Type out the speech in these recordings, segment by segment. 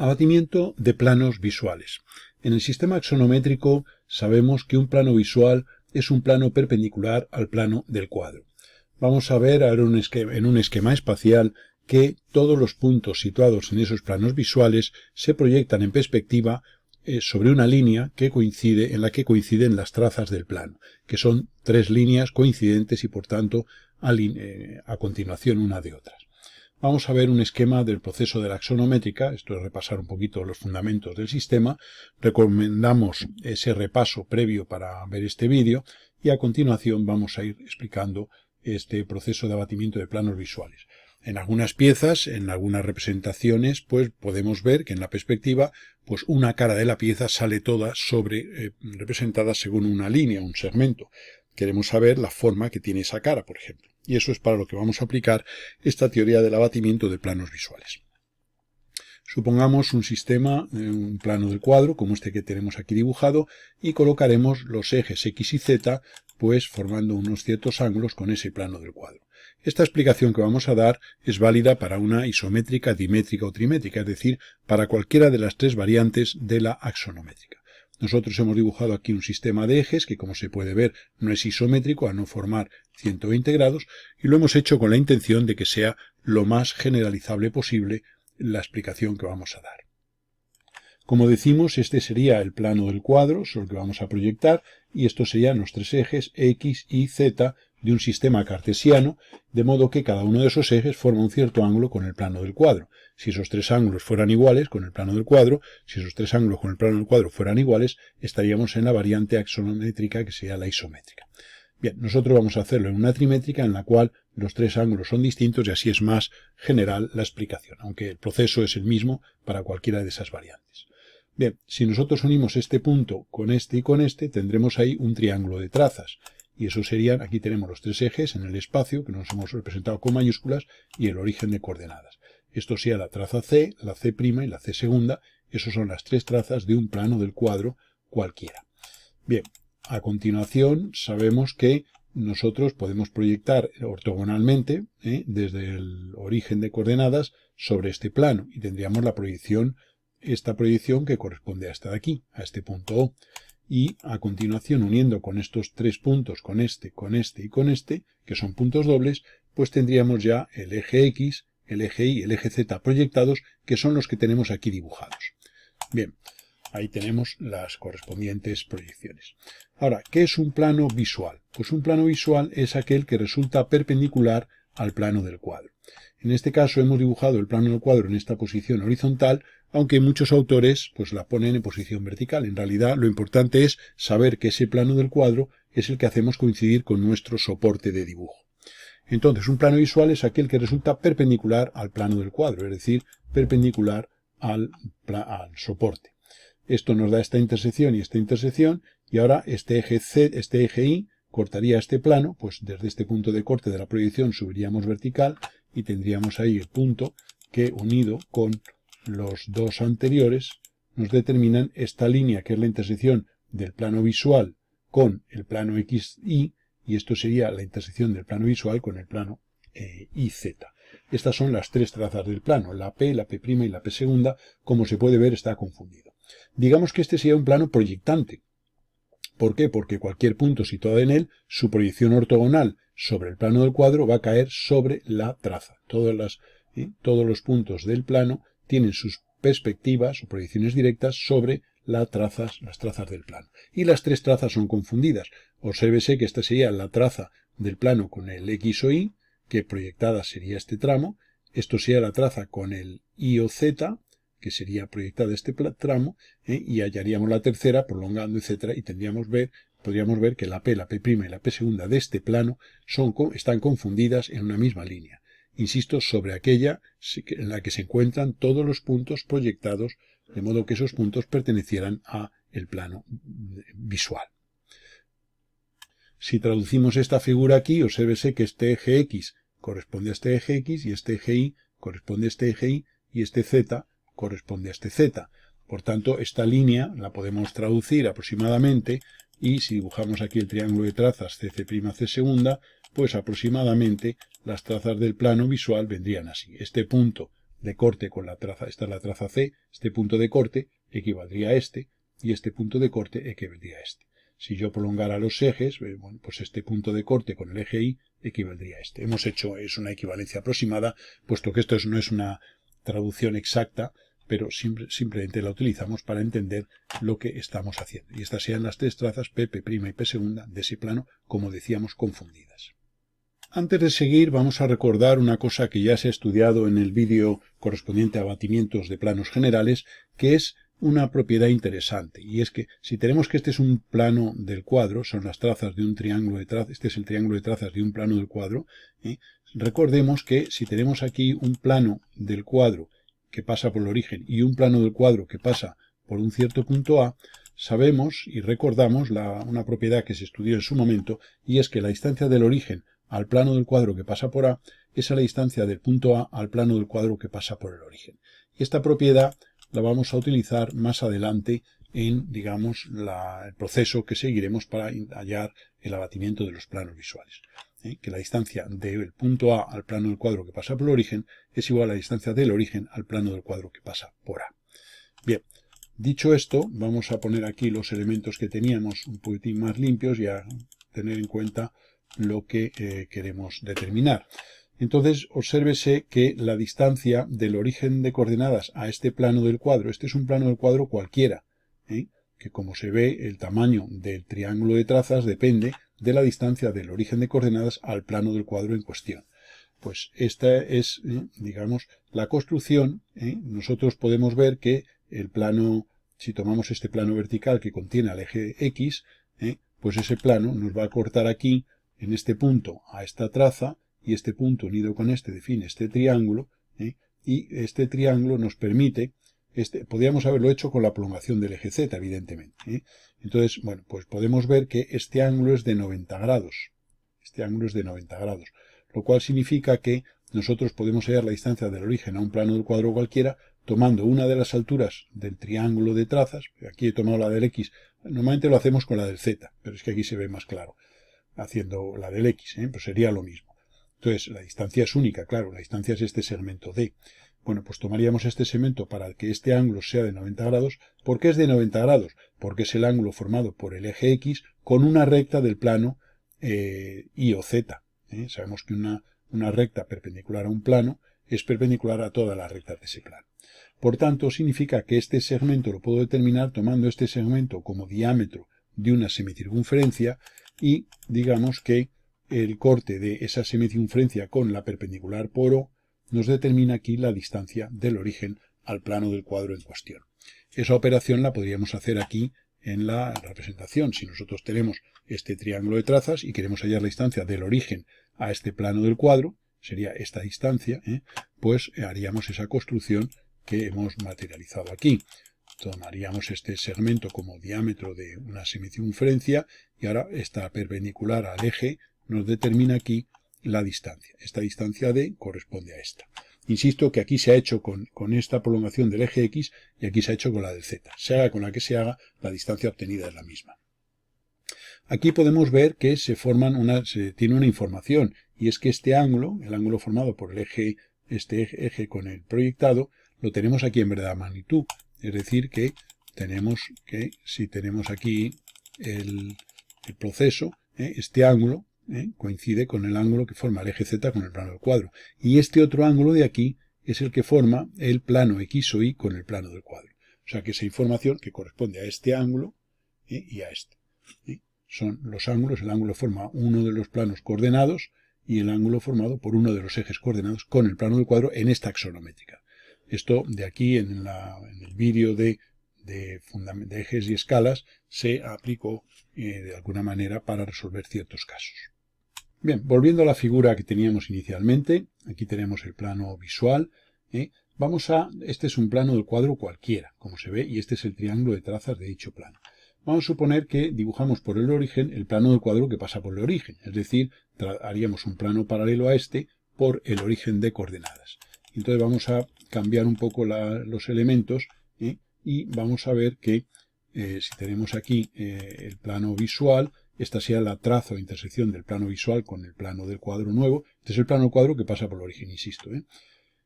Abatimiento de planos visuales. En el sistema axonométrico sabemos que un plano visual es un plano perpendicular al plano del cuadro. Vamos a ver ahora en un esquema espacial que todos los puntos situados en esos planos visuales se proyectan en perspectiva sobre una línea en la que coinciden las trazas del plano, que son tres líneas coincidentes y por tanto a continuación una de otras. Vamos a ver un esquema del proceso de la axonométrica, esto es repasar un poquito los fundamentos del sistema. Recomendamos ese repaso previo para ver este vídeo y a continuación vamos a ir explicando este proceso de abatimiento de planos visuales. En algunas piezas, en algunas representaciones, pues podemos ver que en la perspectiva, pues una cara de la pieza sale toda representada según una línea, un segmento. Queremos saber la forma que tiene esa cara, por ejemplo. Y eso es para lo que vamos a aplicar esta teoría del abatimiento de planos visuales. Supongamos un sistema, un plano del cuadro, como este que tenemos aquí dibujado, y colocaremos los ejes X y Z, pues formando unos ciertos ángulos con ese plano del cuadro. Esta explicación que vamos a dar es válida para una isométrica, dimétrica o trimétrica, es decir, para cualquiera de las tres variantes de la axonométrica. Nosotros hemos dibujado aquí un sistema de ejes que, como se puede ver, no es isométrico a no formar 120 grados y lo hemos hecho con la intención de que sea lo más generalizable posible la explicación que vamos a dar. Como decimos, este sería el plano del cuadro sobre el que vamos a proyectar y estos serían los tres ejes X y Z de un sistema cartesiano, de modo que cada uno de esos ejes forma un cierto ángulo con el plano del cuadro. Si esos tres ángulos fueran iguales con el plano del cuadro, si esos tres ángulos con el plano del cuadro fueran iguales, estaríamos en la variante axonométrica que sería la isométrica. Bien, nosotros vamos a hacerlo en una trimétrica en la cual los tres ángulos son distintos y así es más general la explicación, aunque el proceso es el mismo para cualquiera de esas variantes. Bien, si nosotros unimos este punto con este y con este, tendremos ahí un triángulo de trazas. Y eso serían, aquí tenemos los tres ejes en el espacio, que nos hemos representado con mayúsculas, y el origen de coordenadas. Esto sería la traza C, la C' y la C segunda. Esos son las tres trazas de un plano del cuadro cualquiera. Bien, a continuación sabemos que nosotros podemos proyectar ortogonalmente desde el origen de coordenadas sobre este plano y tendríamos esta proyección que corresponde a esta de aquí, a este punto O. Y a continuación, uniendo con estos tres puntos, con este y con este, que son puntos dobles, pues tendríamos ya el eje X, el eje Y, el eje Z proyectados, que son los que tenemos aquí dibujados. Bien, ahí tenemos las correspondientes proyecciones. Ahora, ¿qué es un plano visual? Pues un plano visual es aquel que resulta perpendicular al plano del cuadro. En este caso hemos dibujado el plano del cuadro en esta posición horizontal, aunque muchos autores pues la ponen en posición vertical. En realidad lo importante es saber que ese plano del cuadro es el que hacemos coincidir con nuestro soporte de dibujo. Entonces un plano visual es aquel que resulta perpendicular al plano del cuadro, es decir, perpendicular al soporte. Esto nos da esta intersección y ahora este eje C, este eje Y cortaría este plano, pues desde este punto de corte de la proyección subiríamos vertical y tendríamos ahí el punto que unido con los dos anteriores nos determinan esta línea que es la intersección del plano visual con el plano XY y esto sería la intersección del plano visual con el plano YZ. Estas son las tres trazas del plano, la P, la P' y la P segunda, como se puede ver está confundido. Digamos que este sería un plano proyectante. ¿Por qué? Porque cualquier punto situado en él, su proyección ortogonal sobre el plano del cuadro va a caer sobre la traza. Todos los puntos del plano tienen sus perspectivas o proyecciones directas sobre las trazas del plano. Y las tres trazas son confundidas. Obsérvese que esta sería la traza del plano con el X o Y, que proyectada sería este tramo. Esto sería la traza con el Y o Z, que sería proyectada este tramo, y hallaríamos la tercera prolongando, etcétera, y podríamos ver que la P, la P' y la P segunda de este plano están confundidas en una misma línea. Insisto, sobre aquella en la que se encuentran todos los puntos proyectados, de modo que esos puntos pertenecieran a el plano visual. Si traducimos esta figura aquí, obsérvese que este eje X corresponde a este eje X y este eje Y corresponde a este eje Y y este Z corresponde a este Z. Por tanto, esta línea la podemos traducir aproximadamente y si dibujamos aquí el triángulo de trazas CC', C segunda, pues aproximadamente las trazas del plano visual vendrían así. Este punto de corte con la traza, esta es la traza C, este punto de corte equivaldría a este, y este punto de corte equivaldría a este. Si yo prolongara los ejes, bueno, pues este punto de corte con el eje Y equivaldría a este. Hemos hecho, es una equivalencia aproximada, puesto que esto no es una traducción exacta, pero simplemente la utilizamos para entender lo que estamos haciendo. Y estas sean las tres trazas P', P' y P' de ese plano, como decíamos, confundidas. Antes de seguir, vamos a recordar una cosa que ya se ha estudiado en el vídeo correspondiente a abatimientos de planos generales, que es una propiedad interesante, y es que si tenemos que este es un plano del cuadro, son las trazas de un triángulo de trazas, este es el triángulo de trazas de un plano del cuadro, recordemos que si tenemos aquí un plano del cuadro que pasa por el origen y un plano del cuadro que pasa por un cierto punto A, sabemos y recordamos una propiedad que se estudió en su momento, y es que la distancia del origen al plano del cuadro que pasa por A es a la distancia del punto A al plano del cuadro que pasa por el origen. Y esta propiedad la vamos a utilizar más adelante en, digamos, el proceso que seguiremos para hallar el abatimiento de los planos visuales. Que la distancia del punto A al plano del cuadro que pasa por el origen es igual a la distancia del origen al plano del cuadro que pasa por A. Bien, dicho esto, vamos a poner aquí los elementos que teníamos un poquitín más limpios y a tener en cuenta lo que queremos determinar. Entonces, obsérvese que la distancia del origen de coordenadas a este plano del cuadro, este es un plano del cuadro cualquiera, que como se ve, el tamaño del triángulo de trazas depende de la distancia del origen de coordenadas al plano del cuadro en cuestión. Pues esta es, digamos, la construcción. Nosotros podemos ver que el plano, si tomamos este plano vertical que contiene al eje X, pues ese plano nos va a cortar aquí, en este punto, a esta traza, y este punto unido con este define este triángulo, y este triángulo nos permite, podríamos haberlo hecho con la prolongación del eje Z, evidentemente. Entonces, bueno, pues podemos ver que este ángulo es de 90 grados. Este ángulo es de 90 grados, lo cual significa que nosotros podemos hallar la distancia del origen a un plano del cuadro cualquiera tomando una de las alturas del triángulo de trazas. Aquí he tomado la del X, normalmente lo hacemos con la del Z, pero es que aquí se ve más claro haciendo la del X, pues sería lo mismo. Entonces, la distancia es única, claro, la distancia es este segmento D. Bueno, pues tomaríamos este segmento para que este ángulo sea de 90 grados. ¿Por qué es de 90 grados? Porque es el ángulo formado por el eje X con una recta del plano Y o Z. Sabemos que una recta perpendicular a un plano es perpendicular a todas las rectas de ese plano. Por tanto, significa que este segmento lo puedo determinar tomando este segmento como diámetro de una semicircunferencia y digamos que el corte de esa semicircunferencia con la perpendicular por O nos determina aquí la distancia del origen al plano del cuadro en cuestión. Esa operación la podríamos hacer aquí en la representación. Si nosotros tenemos este triángulo de trazas y queremos hallar la distancia del origen a este plano del cuadro, sería esta distancia, pues haríamos esa construcción que hemos materializado aquí. Tomaríamos este segmento como diámetro de una semicircunferencia y ahora esta perpendicular al eje nos determina aquí la distancia. Esta distancia D corresponde a esta. Insisto que aquí se ha hecho con esta prolongación del eje X y aquí se ha hecho con la del Z. Se haga con la que se haga, la distancia obtenida es la misma. Aquí podemos ver que se tiene una información, y es que este ángulo, el ángulo formado por el eje, este eje con el proyectado, lo tenemos aquí en verdadera magnitud. Es decir, que si tenemos aquí el proceso, este ángulo coincide con el ángulo que forma el eje Z con el plano del cuadro. Y este otro ángulo de aquí es el que forma el plano X o Y con el plano del cuadro. O sea que esa información que corresponde a este ángulo y a este. Son los ángulos, el ángulo forma uno de los planos coordenados y el ángulo formado por uno de los ejes coordenados con el plano del cuadro en esta axonométrica. Esto de aquí en el vídeo de ejes y escalas se aplicó de alguna manera para resolver ciertos casos. Bien, volviendo a la figura que teníamos inicialmente, aquí tenemos el plano visual. Este es un plano del cuadro cualquiera, como se ve, y este es el triángulo de trazas de dicho plano. Vamos a suponer que dibujamos por el origen el plano del cuadro que pasa por el origen, es decir, haríamos un plano paralelo a este por el origen de coordenadas. Entonces vamos a cambiar un poco los elementos y vamos a ver que si tenemos aquí el plano visual, esta sea la traza o intersección del plano visual con el plano del cuadro nuevo. Este es el plano del cuadro que pasa por el origen, insisto.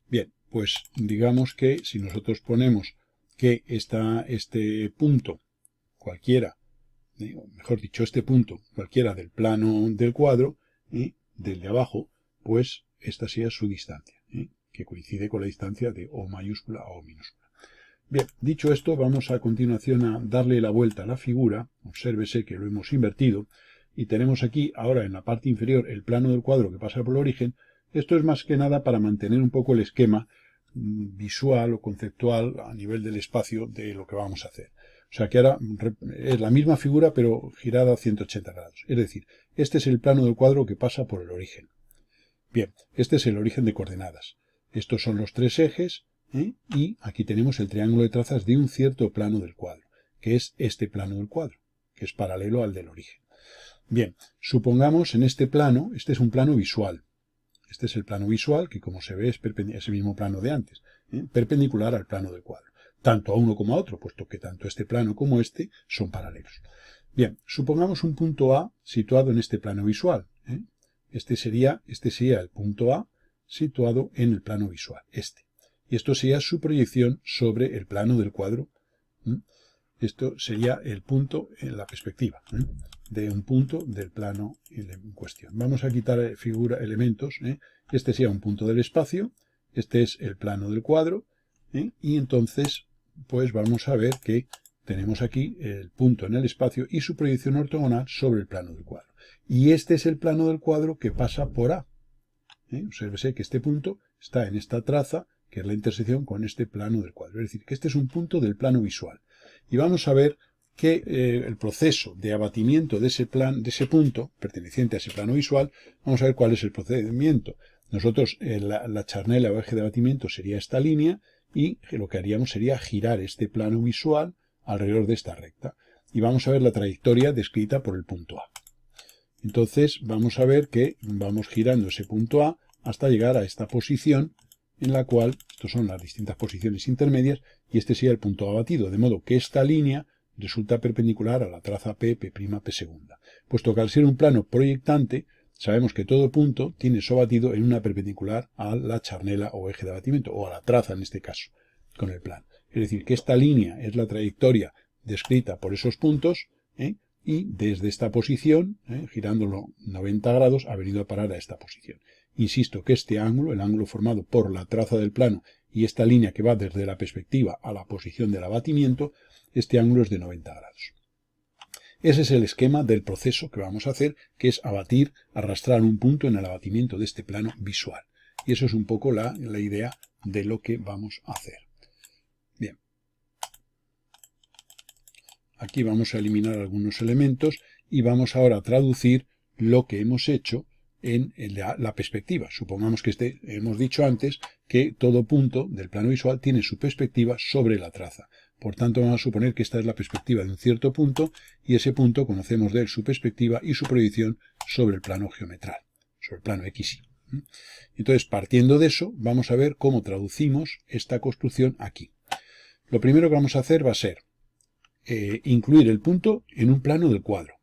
Bien, pues digamos que si nosotros ponemos que este punto cualquiera, o mejor dicho, este punto cualquiera del plano del cuadro, del de abajo, pues esta sea su distancia, que coincide con la distancia de O mayúscula a O minúscula. Bien, dicho esto, vamos a continuación a darle la vuelta a la figura. Obsérvese que lo hemos invertido y tenemos aquí ahora en la parte inferior el plano del cuadro que pasa por el origen. Esto es más que nada para mantener un poco el esquema visual o conceptual a nivel del espacio de lo que vamos a hacer. O sea que ahora es la misma figura pero girada a 180 grados. Es decir, este es el plano del cuadro que pasa por el origen. Bien, este es el origen de coordenadas. Estos son los tres ejes, y aquí tenemos el triángulo de trazas de un cierto plano del cuadro, que es este plano del cuadro, que es paralelo al del origen. Bien, supongamos en este plano, este es un plano visual. Este es el plano visual, que como se ve es ese mismo plano de antes, perpendicular al plano del cuadro, tanto a uno como a otro, puesto que tanto este plano como este son paralelos. Bien, supongamos un punto A situado en este plano visual. Este sería el punto A situado en el plano visual, este. Y esto sería su proyección sobre el plano del cuadro. Esto sería el punto en la perspectiva de un punto del plano en cuestión. Vamos a quitar elementos. Este sería un punto del espacio. Este es el plano del cuadro. Y entonces, pues vamos a ver que tenemos aquí el punto en el espacio y su proyección ortogonal sobre el plano del cuadro. Y este es el plano del cuadro que pasa por A. Obsérvese que este punto está en esta traza, que es la intersección con este plano del cuadro. Es decir, que este es un punto del plano visual. Y vamos a ver que el proceso de abatimiento de ese punto, perteneciente a ese plano visual, vamos a ver cuál es el procedimiento. Nosotros, la charnela o eje de abatimiento sería esta línea, y lo que haríamos sería girar este plano visual alrededor de esta recta. Y vamos a ver la trayectoria descrita por el punto A. Entonces vamos a ver que vamos girando ese punto A hasta llegar a esta posición en la cual, estas son las distintas posiciones intermedias, y este sería el punto A batido, de modo que esta línea resulta perpendicular a la traza P, P', P segunda. Puesto que al ser un plano proyectante, sabemos que todo punto tiene su batido en una perpendicular a la charnela o eje de abatimiento, o a la traza en este caso, con el plano. Es decir, que esta línea es la trayectoria descrita por esos puntos, y desde esta posición, girándolo 90 grados, ha venido a parar a esta posición. Insisto que este ángulo, el ángulo formado por la traza del plano y esta línea que va desde la perspectiva a la posición del abatimiento, este ángulo es de 90 grados. Ese es el esquema del proceso que vamos a hacer, que es abatir, arrastrar un punto en el abatimiento de este plano visual. Y eso es un poco la idea de lo que vamos a hacer. Bien. Aquí vamos a eliminar algunos elementos y vamos ahora a traducir lo que hemos hecho en la perspectiva. Supongamos que hemos dicho antes que todo punto del plano visual tiene su perspectiva sobre la traza. Por tanto, vamos a suponer que esta es la perspectiva de un cierto punto y ese punto conocemos de él su perspectiva y su proyección sobre el plano geometral, sobre el plano XY. Entonces, partiendo de eso, vamos a ver cómo traducimos esta construcción aquí. Lo primero que vamos a hacer va a ser incluir el punto en un plano del cuadro.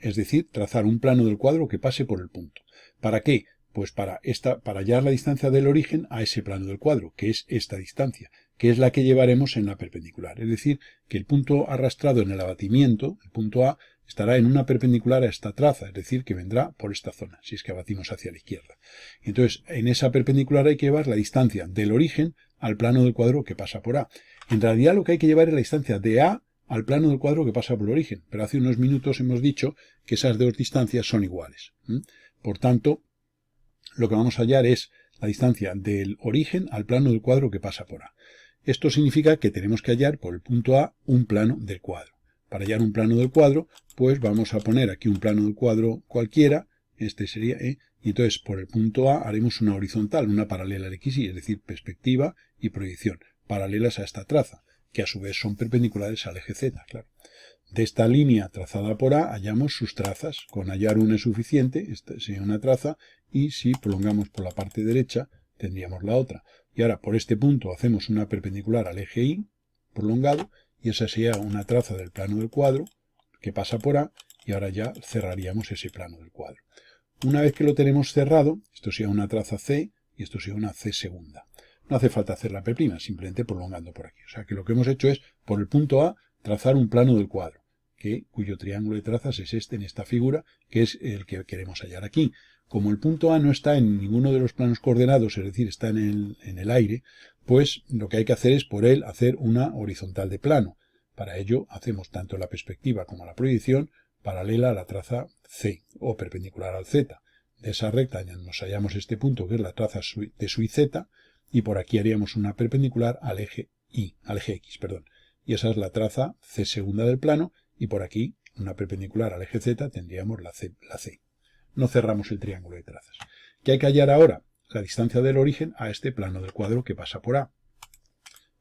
Es decir, trazar un plano del cuadro que pase por el punto. ¿Para qué? Pues para hallar la distancia del origen a ese plano del cuadro, que es esta distancia, que es la que llevaremos en la perpendicular. Es decir, que el punto arrastrado en el abatimiento, el punto A, estará en una perpendicular a esta traza, es decir, que vendrá por esta zona, si es que abatimos hacia la izquierda. Entonces, en esa perpendicular hay que llevar la distancia del origen al plano del cuadro que pasa por A. En realidad lo que hay que llevar es la distancia de A al plano del cuadro que pasa por el origen, pero hace unos minutos hemos dicho que esas dos distancias son iguales. Por tanto, lo que vamos a hallar es la distancia del origen al plano del cuadro que pasa por A. Esto significa que tenemos que hallar por el punto A un plano del cuadro. Para hallar un plano del cuadro, pues vamos a poner aquí un plano del cuadro cualquiera, este sería y entonces por el punto A haremos una horizontal, una paralela al XY, es decir, perspectiva y proyección, paralelas a esta traza, que a su vez son perpendiculares al eje Z, claro. De esta línea trazada por A hallamos sus trazas. Con hallar una es suficiente, esta sería una traza, y si prolongamos por la parte derecha, tendríamos la otra. Y ahora por este punto hacemos una perpendicular al eje Y, prolongado, y esa sería una traza del plano del cuadro, que pasa por A, y ahora ya cerraríamos ese plano del cuadro. Una vez que lo tenemos cerrado, esto sería una traza C, y esto sería una C segunda. No hace falta hacer la P', simplemente prolongando por aquí. O sea que lo que hemos hecho es, por el punto A, trazar un plano del cuadro, cuyo triángulo de trazas es este en esta figura, que es el que queremos hallar aquí. Como el punto A no está en ninguno de los planos coordenados, es decir, está en el aire, pues lo que hay que hacer es por él hacer una horizontal de plano. Para ello hacemos tanto la perspectiva como la proyección paralela a la traza C o perpendicular al Z. De esa recta nos hallamos este punto que es la traza de su IZ y por aquí haríamos una perpendicular al eje X, perdón. Y esa es la traza C segunda del plano y por aquí una perpendicular al eje Z tendríamos la C. No cerramos el triángulo de trazas. ¿Qué hay que hallar ahora? La distancia del origen a este plano del cuadro que pasa por A.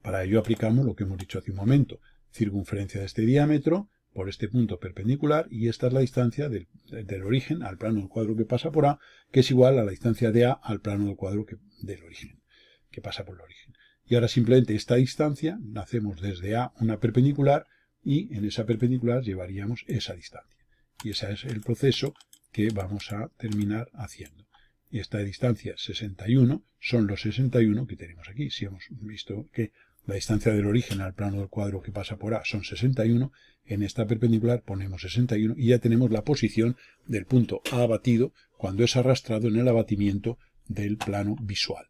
Para ello aplicamos lo que hemos dicho hace un momento. Circunferencia de este diámetro por este punto perpendicular y esta es la distancia del origen al plano del cuadro que pasa por A, que es igual a la distancia de A al plano del cuadro del origen, que pasa por el origen. Y ahora simplemente esta distancia la hacemos desde A una perpendicular y en esa perpendicular llevaríamos esa distancia. Y ese es el proceso que vamos a terminar haciendo. Y esta distancia 61 son los 61 que tenemos aquí. Si hemos visto que la distancia del origen al plano del cuadro que pasa por A son 61, en esta perpendicular ponemos 61 y ya tenemos la posición del punto A abatido cuando es arrastrado en el abatimiento del plano visual.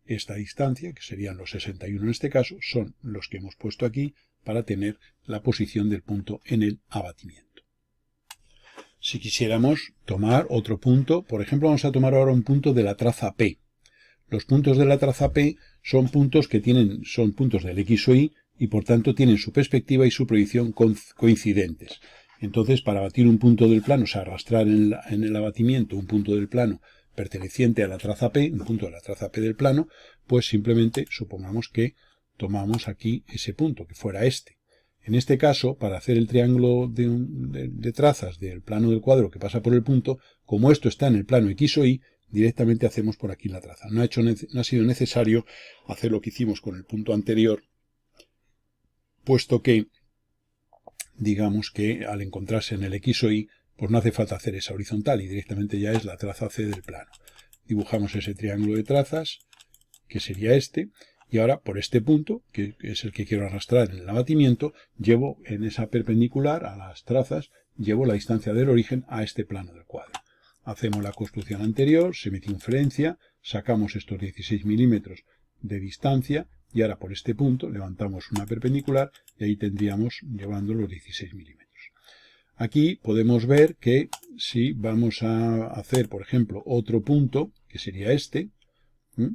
Esta distancia, que serían los 61 en este caso, son los que hemos puesto aquí para tener la posición del punto en el abatimiento. Si quisiéramos tomar otro punto, por ejemplo, vamos a tomar ahora un punto de la traza P. Los puntos de la traza P son puntos son puntos del X o Y y por tanto tienen su perspectiva y su proyección coincidentes. Entonces, para abatir un punto del plano, o sea, arrastrar en el abatimiento un punto del plano perteneciente a la traza P, un punto de la traza P del plano, pues simplemente supongamos que tomamos aquí ese punto, que fuera este. En este caso, para hacer el triángulo de trazas del plano del cuadro que pasa por el punto, como esto está en el plano X o Y, directamente hacemos por aquí la traza. No ha sido necesario hacer lo que hicimos con el punto anterior, puesto que, digamos que al encontrarse en el X o Y, pues no hace falta hacer esa horizontal y directamente ya es la traza C del plano. Dibujamos ese triángulo de trazas, que sería este, y ahora por este punto, que es el que quiero arrastrar en el abatimiento, llevo en esa perpendicular a las trazas, llevo la distancia del origen a este plano del cuadro. Hacemos la construcción anterior, semicircunferencia, sacamos estos 16 milímetros de distancia y ahora por este punto levantamos una perpendicular y ahí tendríamos llevando los 16 milímetros. Aquí podemos ver que si vamos a hacer, por ejemplo, otro punto, que sería este,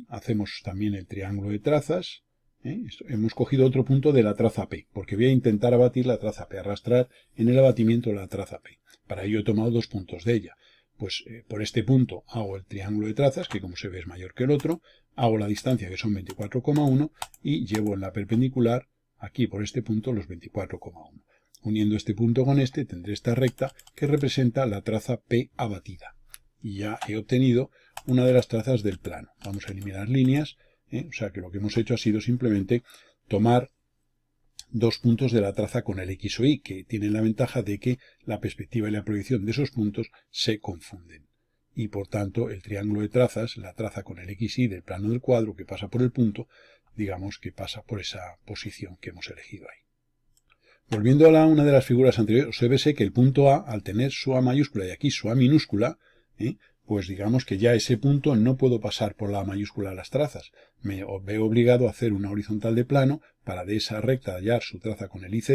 hacemos también el triángulo de trazas, hemos cogido otro punto de la traza P, porque voy a intentar abatir la traza P, arrastrar en el abatimiento la traza P. Para ello he tomado dos puntos de ella. Pues por este punto hago el triángulo de trazas, que como se ve es mayor que el otro, hago la distancia que son 24,1 y llevo en la perpendicular aquí por este punto los 24,1. Uniendo este punto con este tendré esta recta que representa la traza P abatida. Y ya he obtenido una de las trazas del plano. Vamos a eliminar líneas, o sea que lo que hemos hecho ha sido simplemente tomar dos puntos de la traza con el X o Y, que tienen la ventaja de que la perspectiva y la proyección de esos puntos se confunden. Y por tanto el triángulo de trazas, la traza con el X y Y del plano del cuadro que pasa por el punto, digamos que pasa por esa posición que hemos elegido ahí. Volviendo a una de las figuras anteriores, obsérvese que el punto A, al tener su A mayúscula y aquí su A minúscula, pues digamos que ya ese punto no puedo pasar por la A mayúscula a las trazas. Me veo obligado a hacer una horizontal de plano para de esa recta hallar su traza con el IZ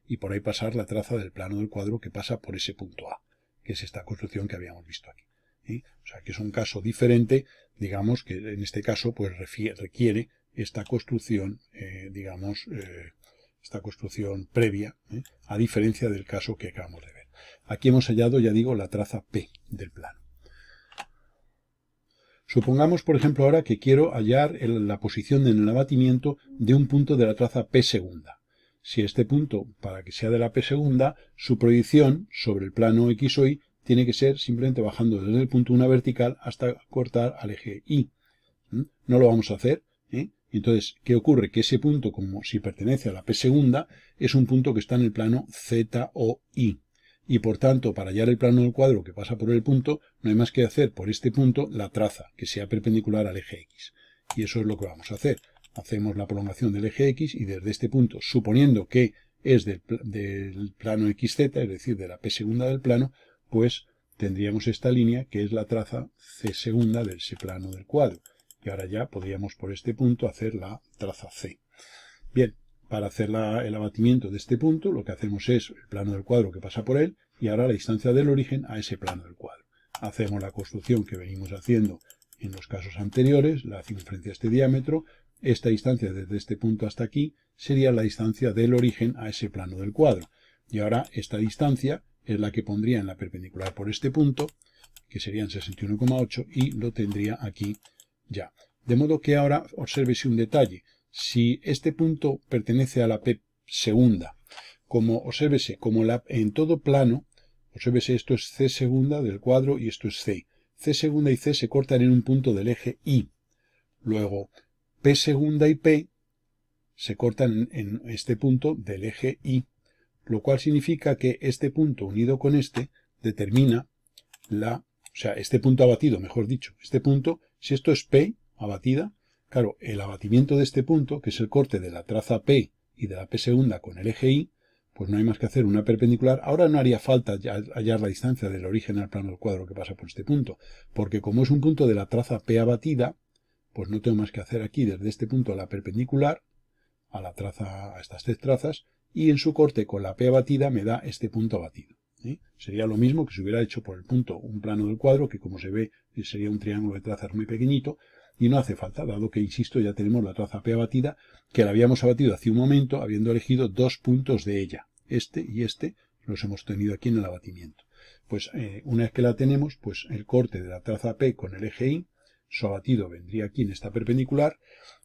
y por ahí pasar la traza del plano del cuadro que pasa por ese punto A, que es esta construcción que habíamos visto aquí. O sea que es un caso diferente, digamos que en este caso pues requiere esta construcción, esta construcción previa, a diferencia del caso que acabamos de ver. Aquí hemos hallado, ya digo, la traza P del plano. Supongamos, por ejemplo, ahora que quiero hallar la posición en el abatimiento de un punto de la traza P segunda. Si este punto, para que sea de la P segunda, su proyección sobre el plano X o Y tiene que ser simplemente bajando desde el punto una vertical hasta cortar al eje Y. No lo vamos a hacer, Entonces, ¿qué ocurre? Que ese punto, como si pertenece a la P segunda, es un punto que está en el plano Z o Y. y por tanto para hallar el plano del cuadro que pasa por el punto no hay más que hacer por este punto la traza que sea perpendicular al eje X. Y eso es lo que vamos a hacer. Hacemos la prolongación del eje X y desde este punto, suponiendo que es del plano XZ, es decir, de la P segunda del plano, pues tendríamos esta línea que es la traza C segunda del ese plano del cuadro. Y ahora ya podríamos por este punto hacer la traza C. Bien, para hacer el abatimiento de este punto, lo que hacemos es el plano del cuadro que pasa por él y ahora la distancia del origen a ese plano del cuadro. Hacemos la construcción que venimos haciendo en los casos anteriores, la circunferencia de este diámetro. Esta distancia desde este punto hasta aquí sería la distancia del origen a ese plano del cuadro. Y ahora esta distancia es la que pondría en la perpendicular por este punto, que serían 61,8, y lo tendría aquí ya. De modo que ahora obsérvese un detalle. Si este punto pertenece a la P segunda, obsérvese, en todo plano, obsérvese, esto es C segunda del cuadro y esto es C. C segunda y C se cortan en un punto del eje Y. Luego, P segunda y P se cortan en este punto del eje Y, lo cual significa que este punto unido con este determina este punto abatido, mejor dicho, este punto, si esto es P abatida, claro, el abatimiento de este punto, que es el corte de la traza P y de la P segunda con el eje Y, pues no hay más que hacer una perpendicular. Ahora no haría falta hallar la distancia del origen al plano del cuadro que pasa por este punto, porque como es un punto de la traza P abatida, pues no tengo más que hacer aquí desde este punto a la perpendicular, a estas tres trazas, y en su corte con la P abatida me da este punto abatido. Sería lo mismo que si hubiera hecho por el punto un plano del cuadro, que como se ve sería un triángulo de trazas muy pequeñito, y no hace falta, dado que, insisto, ya tenemos la traza P abatida, que la habíamos abatido hace un momento, habiendo elegido dos puntos de ella. Este y este los hemos tenido aquí en el abatimiento. Pues una vez que la tenemos, pues el corte de la traza P con el eje Y, su abatido vendría aquí en esta perpendicular,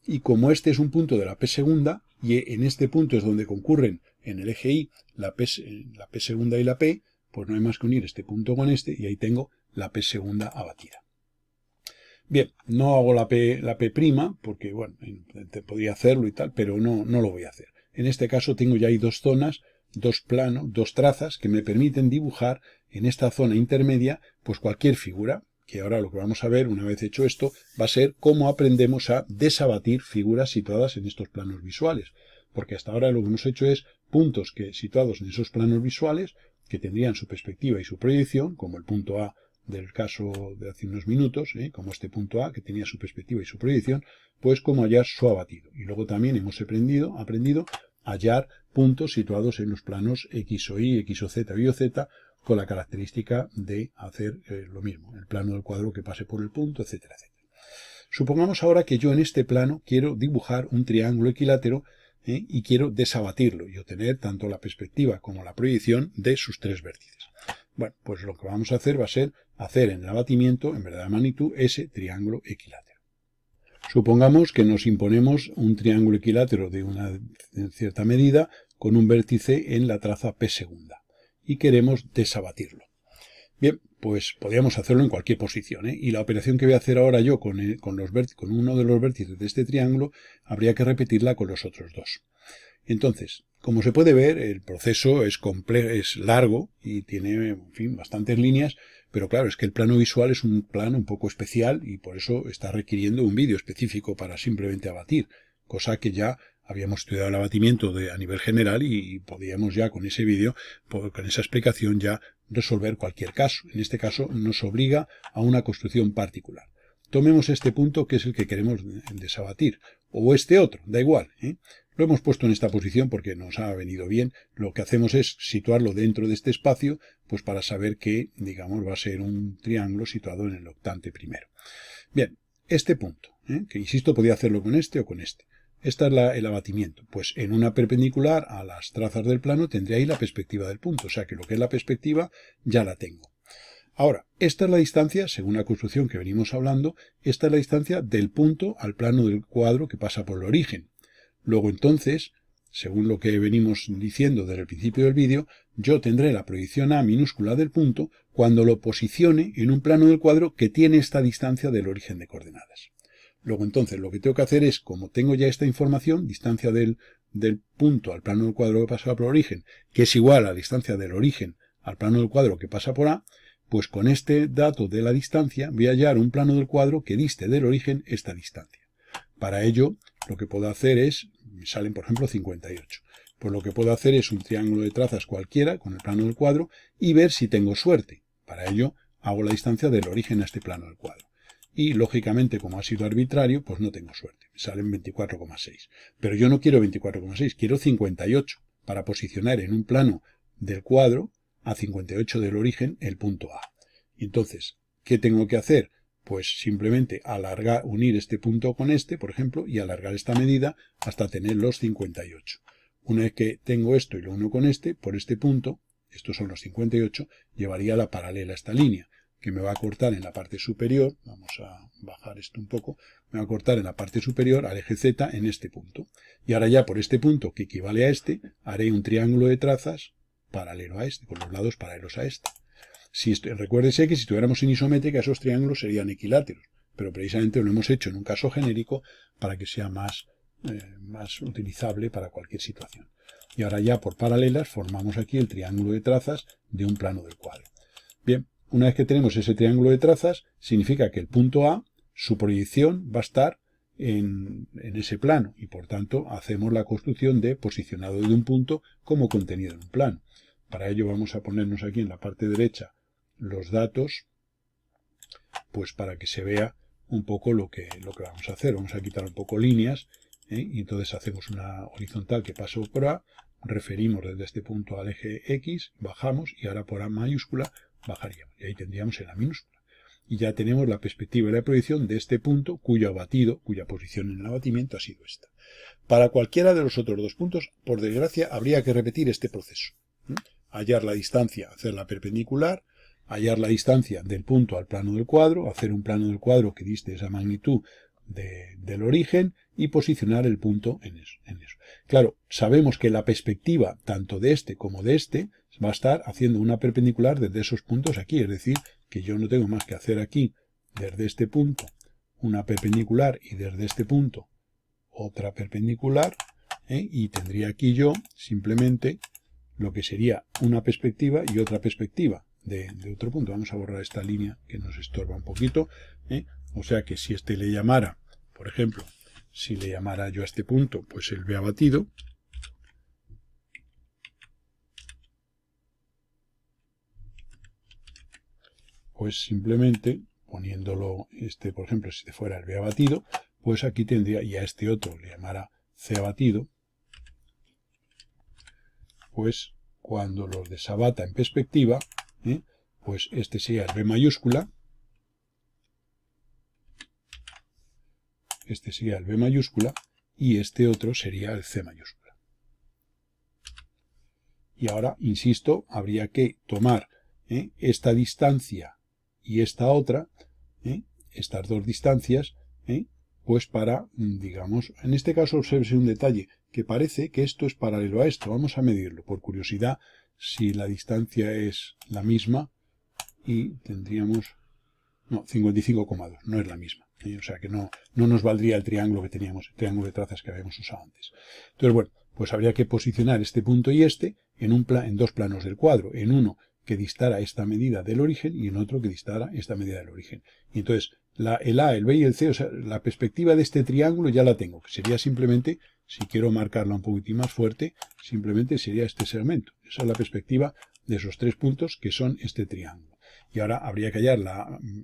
y como este es un punto de la P segunda, y en este punto es donde concurren en el eje Y la P segunda y la P, pues no hay más que unir este punto con este, y ahí tengo la P segunda abatida. Bien, no hago la P' porque, bueno, podría hacerlo y tal, pero no lo voy a hacer. En este caso tengo ya ahí dos zonas, dos planos, dos trazas que me permiten dibujar en esta zona intermedia pues cualquier figura, que ahora lo que vamos a ver una vez hecho esto va a ser cómo aprendemos a desabatir figuras situadas en estos planos visuales, porque hasta ahora lo que hemos hecho es puntos situados en esos planos visuales que tendrían su perspectiva y su proyección, como el punto A del caso de hace unos minutos, como este punto A que tenía su perspectiva y su proyección, pues cómo hallar su abatido. Y luego también hemos aprendido a hallar puntos situados en los planos X o Y, X o Z o Y o Z, con la característica de hacer lo mismo, el plano del cuadro que pase por el punto, etcétera, etcétera. Supongamos ahora que yo en este plano quiero dibujar un triángulo equilátero y quiero desabatirlo y obtener tanto la perspectiva como la proyección de sus tres vértices. Bueno, pues lo que vamos a hacer va a ser hacer en el abatimiento, en verdad de magnitud, ese triángulo equilátero. Supongamos que nos imponemos un triángulo equilátero de una cierta medida con un vértice en la traza P segunda y queremos desabatirlo. Bien, pues podríamos hacerlo en cualquier posición, y la operación que voy a hacer ahora yo con uno de los vértices de este triángulo habría que repetirla con los otros dos. Entonces, como se puede ver, el proceso es complejo, es largo y tiene, en fin, bastantes líneas, pero claro, es que el plano visual es un plano un poco especial y por eso está requiriendo un vídeo específico para simplemente abatir, cosa que ya habíamos estudiado el abatimiento a nivel general y podíamos ya con ese vídeo, con esa explicación ya resolver cualquier caso. En este caso nos obliga a una construcción particular. Tomemos este punto que es el que queremos desabatir, o este otro, da igual. Lo hemos puesto en esta posición porque nos ha venido bien. Lo que hacemos es situarlo dentro de este espacio, pues para saber que, digamos, va a ser un triángulo situado en el octante primero. Bien, este punto, que insisto, podía hacerlo con este o con este. Este es el abatimiento. Pues en una perpendicular a las trazas del plano tendría ahí la perspectiva del punto. O sea que lo que es la perspectiva ya la tengo. Ahora, esta es la distancia, según la construcción que venimos hablando, esta es la distancia del punto al plano del cuadro que pasa por el origen. Luego entonces, según lo que venimos diciendo desde el principio del vídeo, yo tendré la proyección A minúscula del punto cuando lo posicione en un plano del cuadro que tiene esta distancia del origen de coordenadas. Luego entonces lo que tengo que hacer es, como tengo ya esta información, distancia del punto al plano del cuadro que pasa por el origen, que es igual a la distancia del origen al plano del cuadro que pasa por A, pues con este dato de la distancia voy a hallar un plano del cuadro que diste del origen esta distancia. Para ello, lo que puedo hacer es, me salen por ejemplo 58. Pues lo que puedo hacer es un triángulo de trazas cualquiera con el plano del cuadro y ver si tengo suerte. Para ello, hago la distancia del origen a este plano del cuadro. Y, lógicamente, como ha sido arbitrario, pues no tengo suerte. Me salen 24,6. Pero yo no quiero 24,6, quiero 58 para posicionar en un plano del cuadro a 58 del origen el punto A. Entonces, ¿qué tengo que hacer? Pues simplemente alargar, unir este punto con este, por ejemplo, y alargar esta medida hasta tener los 58. Una vez que tengo esto y lo uno con este, por este punto, estos son los 58, llevaría la paralela a esta línea, que me va a cortar en la parte superior, vamos a bajar esto un poco, me va a cortar en la parte superior al eje Z en este punto. Y ahora ya por este punto, que equivale a este, haré un triángulo de trazas paralelo a este, con los lados paralelos a este. Recuérdese que si tuviéramos en isométrica, esos triángulos serían equiláteros, pero precisamente lo hemos hecho en un caso genérico para que sea más utilizable para cualquier situación. Y ahora ya por paralelas formamos aquí el triángulo de trazas de un plano del cuadro. Bien, una vez que tenemos ese triángulo de trazas, significa que el punto A, su proyección va a estar en ese plano y por tanto hacemos la construcción de posicionado de un punto como contenido en un plano. Para ello vamos a ponernos aquí en la parte derecha los datos, pues para que se vea un poco lo que vamos a hacer. Vamos a quitar un poco líneas, y entonces hacemos una horizontal que pasa por A, referimos desde este punto al eje X, bajamos y ahora por A mayúscula bajaríamos. Y ahí tendríamos el A minúscula. Y ya tenemos la perspectiva y la proyección de este punto cuya posición en el abatimiento ha sido esta. Para cualquiera de los otros dos puntos, por desgracia, habría que repetir este proceso. Hallar la distancia, hacerla perpendicular, hallar la distancia del punto al plano del cuadro, hacer un plano del cuadro que diste esa magnitud del origen y posicionar el punto en eso. Claro, sabemos que la perspectiva tanto de este como de este va a estar haciendo una perpendicular desde esos puntos aquí, es decir, que yo no tengo más que hacer aquí, desde este punto, una perpendicular y desde este punto otra perpendicular, y tendría aquí yo simplemente lo que sería una perspectiva y otra perspectiva de otro punto. Vamos a borrar esta línea que nos estorba un poquito. O sea que si este le llamara, por ejemplo, si le llamara yo a este punto, pues el B abatido, pues simplemente poniéndolo, por ejemplo, si fuera el B abatido, pues aquí tendría, y a este otro le llamara C abatido, pues cuando los desabata en perspectiva, pues este sería el B mayúscula, este sería el B mayúscula, y este otro sería el C mayúscula. Y ahora, insisto, habría que tomar esta distancia y esta otra, estas dos distancias, pues para, digamos, en este caso observe un detalle, que parece que esto es paralelo a esto. Vamos a medirlo, por curiosidad, si la distancia es la misma, y tendríamos, no, 55,2, no es la misma. O sea que no nos valdría el triángulo que teníamos, el triángulo de trazas que habíamos usado antes. Entonces, bueno, pues habría que posicionar este punto y este en dos planos del cuadro, en uno que distara esta medida del origen y en otro que distara esta medida del origen. Y entonces, el A, el B y el C, o sea, la perspectiva de este triángulo ya la tengo, que sería simplemente, si quiero marcarla un poquitín más fuerte, simplemente sería este segmento. Esa es la perspectiva de esos tres puntos que son este triángulo. Y ahora habría que hallar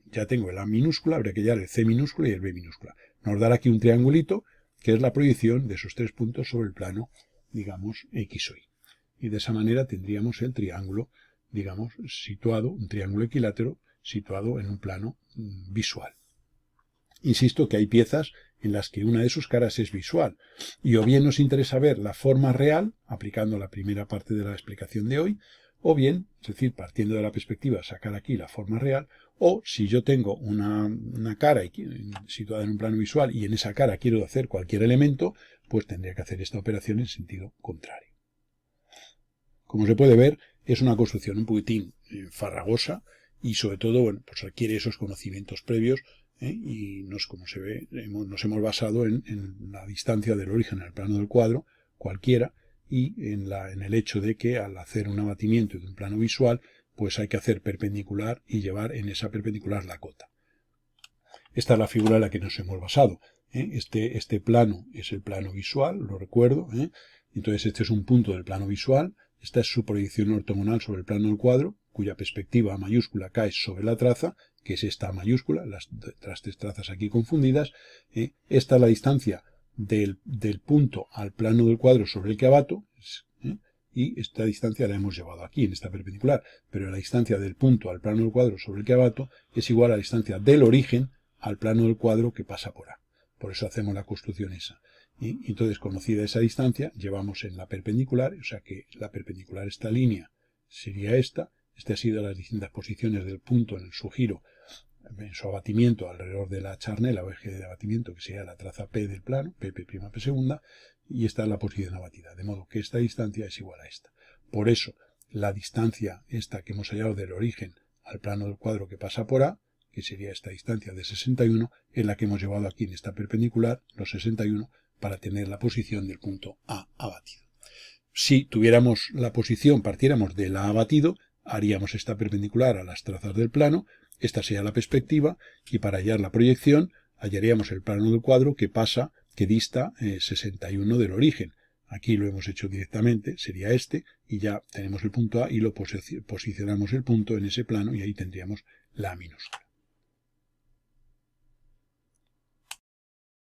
ya tengo el A minúscula, habría que hallar el C minúscula y el B minúscula. Nos dará aquí un triangulito, que es la proyección de esos tres puntos sobre el plano, digamos, X o Y. Y de esa manera tendríamos el triángulo, digamos, situado, un triángulo equilátero, situado en un plano visual. Insisto que hay piezas en las que una de sus caras es visual, y o bien nos interesa ver la forma real, aplicando la primera parte de la explicación de hoy, o bien, es decir, partiendo de la perspectiva, sacar aquí la forma real, o si yo tengo una cara situada en un plano visual y en esa cara quiero hacer cualquier elemento, pues tendría que hacer esta operación en sentido contrario. Como se puede ver, es una construcción un poquitín farragosa y sobre todo, bueno, pues requiere esos conocimientos previos, y como se ve, nos hemos basado en la distancia del origen al plano del cuadro, cualquiera, y en el hecho de que al hacer un abatimiento de un plano visual, pues hay que hacer perpendicular y llevar en esa perpendicular la cota. Esta es la figura en la que nos hemos basado. Este plano es el plano visual, lo recuerdo. Entonces este es un punto del plano visual. Esta es su proyección ortogonal sobre el plano del cuadro, cuya perspectiva mayúscula cae sobre la traza, que es esta mayúscula, las tres trazas aquí confundidas. Esta es la distancia del punto al plano del cuadro sobre el que abato, y esta distancia la hemos llevado aquí, en esta perpendicular, pero la distancia del punto al plano del cuadro sobre el que abato es igual a la distancia del origen al plano del cuadro que pasa por A. Por eso hacemos la construcción esa. Y entonces, conocida esa distancia, llevamos en la perpendicular, o sea que la perpendicular a esta línea sería esta. Esta ha sido las distintas posiciones del punto en su giro, en su abatimiento alrededor de la charnela o eje de abatimiento, que sería la traza P del plano, P', P segunda, y esta es la posición abatida, de modo que esta distancia es igual a esta. Por eso, la distancia esta que hemos hallado del origen al plano del cuadro que pasa por A, que sería esta distancia de 61, es la que hemos llevado aquí en esta perpendicular, los 61, para tener la posición del punto A abatido. Si tuviéramos la posición, partiéramos del A abatido, haríamos esta perpendicular a las trazas del plano, esta sería la perspectiva, y para hallar la proyección, hallaríamos el plano del cuadro que dista 61 del origen. Aquí lo hemos hecho directamente, sería este, y ya tenemos el punto A y lo posicionamos el punto en ese plano y ahí tendríamos la minúscula.